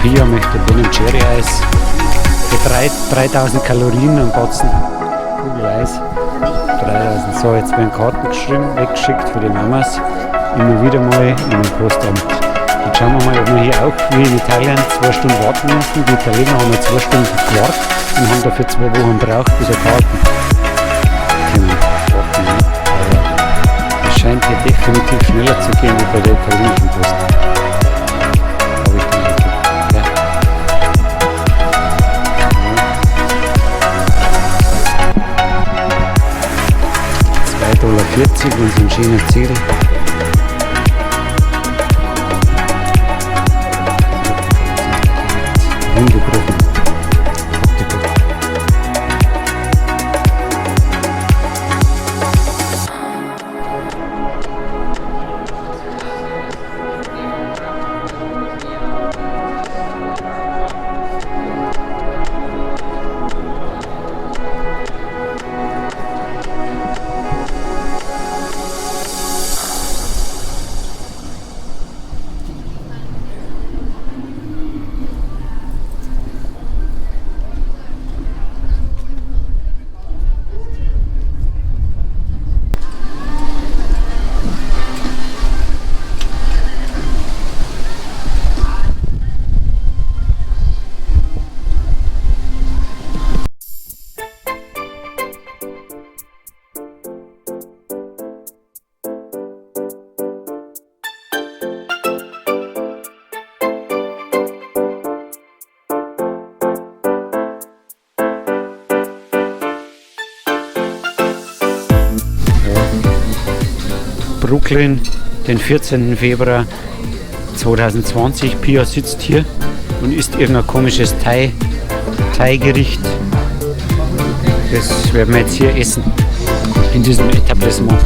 Pia möchte Ben Cherry Eis für 3000 Kalorien am Batzen. Kugel Eis. 3000. So, jetzt werden Karten geschrieben, weggeschickt für die Mamas. Immer wieder mal in den Postamt. Jetzt schauen wir mal, ob wir hier auch wie in Italien 2 Stunden warten müssen. Die Italiener haben ja 2 Stunden gewartet und haben dafür 2 Wochen gebraucht, bis sie Karten können warten. Aber es scheint hier definitiv schneller zu gehen wie bei der italienischen Post. Habe ich den Eindruck. Ja. $2,40 und so ein schöner Zettel. Ungebrochen. Brooklyn, den 14. Februar 2020. Pia sitzt hier und isst irgendein komisches Thai-Gericht. Das werden wir jetzt hier essen, in diesem Etablissement.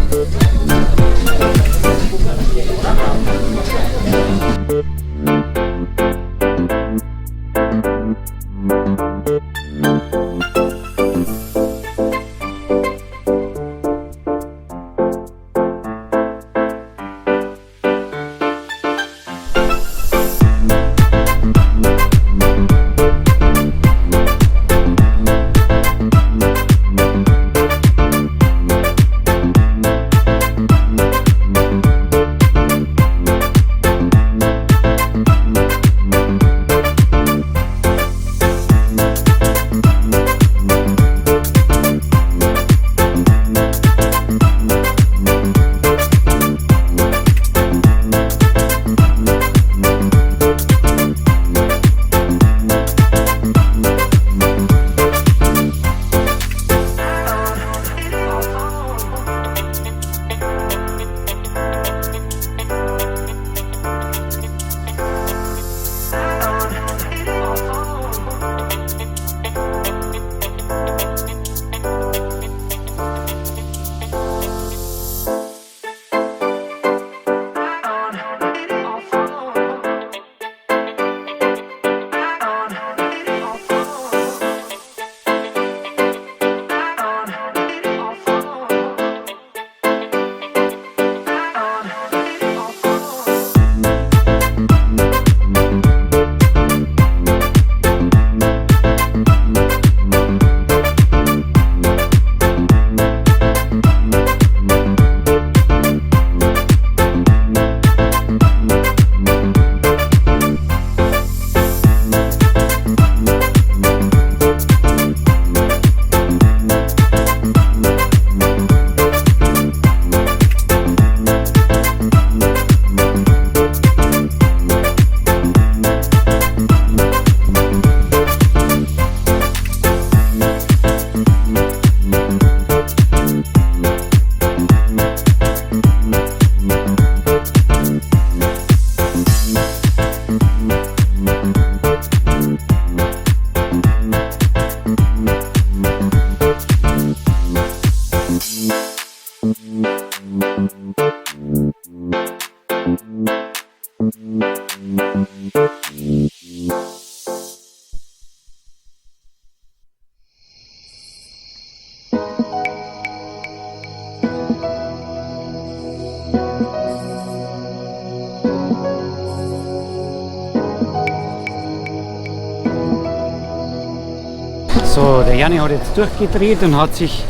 So, der Janni hat jetzt durchgedreht und hat sich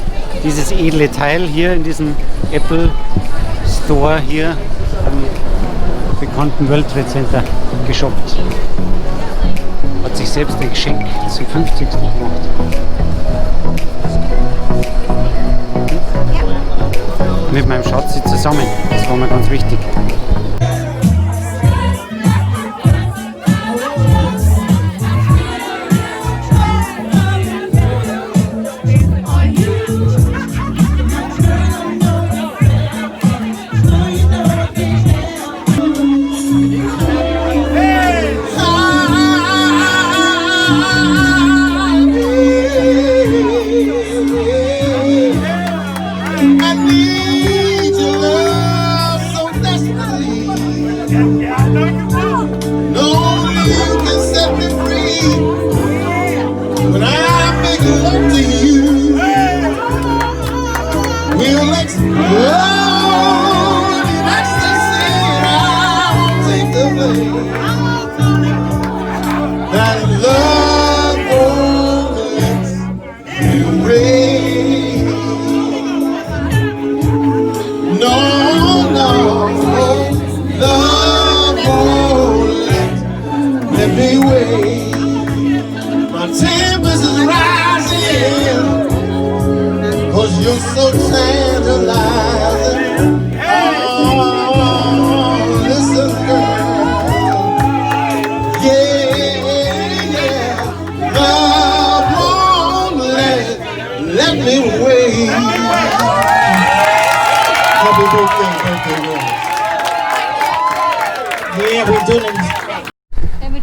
dieses edle Teil hier in diesem Apple Store hier am bekannten World Trade Center geshoppt. Hat sich selbst ein Geschenk zum 50. gemacht. Mit meinem Schatzi zusammen. Das war mir ganz wichtig.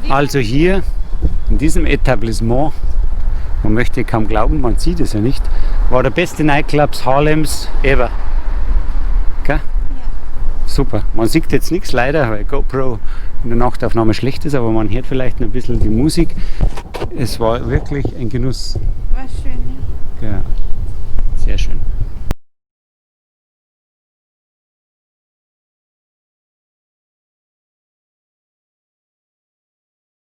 Also hier in diesem Etablissement, man möchte kaum glauben, man sieht es ja nicht, war der beste Nightclub Harlems ever. Gell? Ja. Super. Man sieht jetzt nichts leider, weil GoPro in der Nachtaufnahme schlecht ist, aber man hört vielleicht noch ein bisschen die Musik. Es war wirklich ein Genuss. War schön, ne? Ja, sehr schön.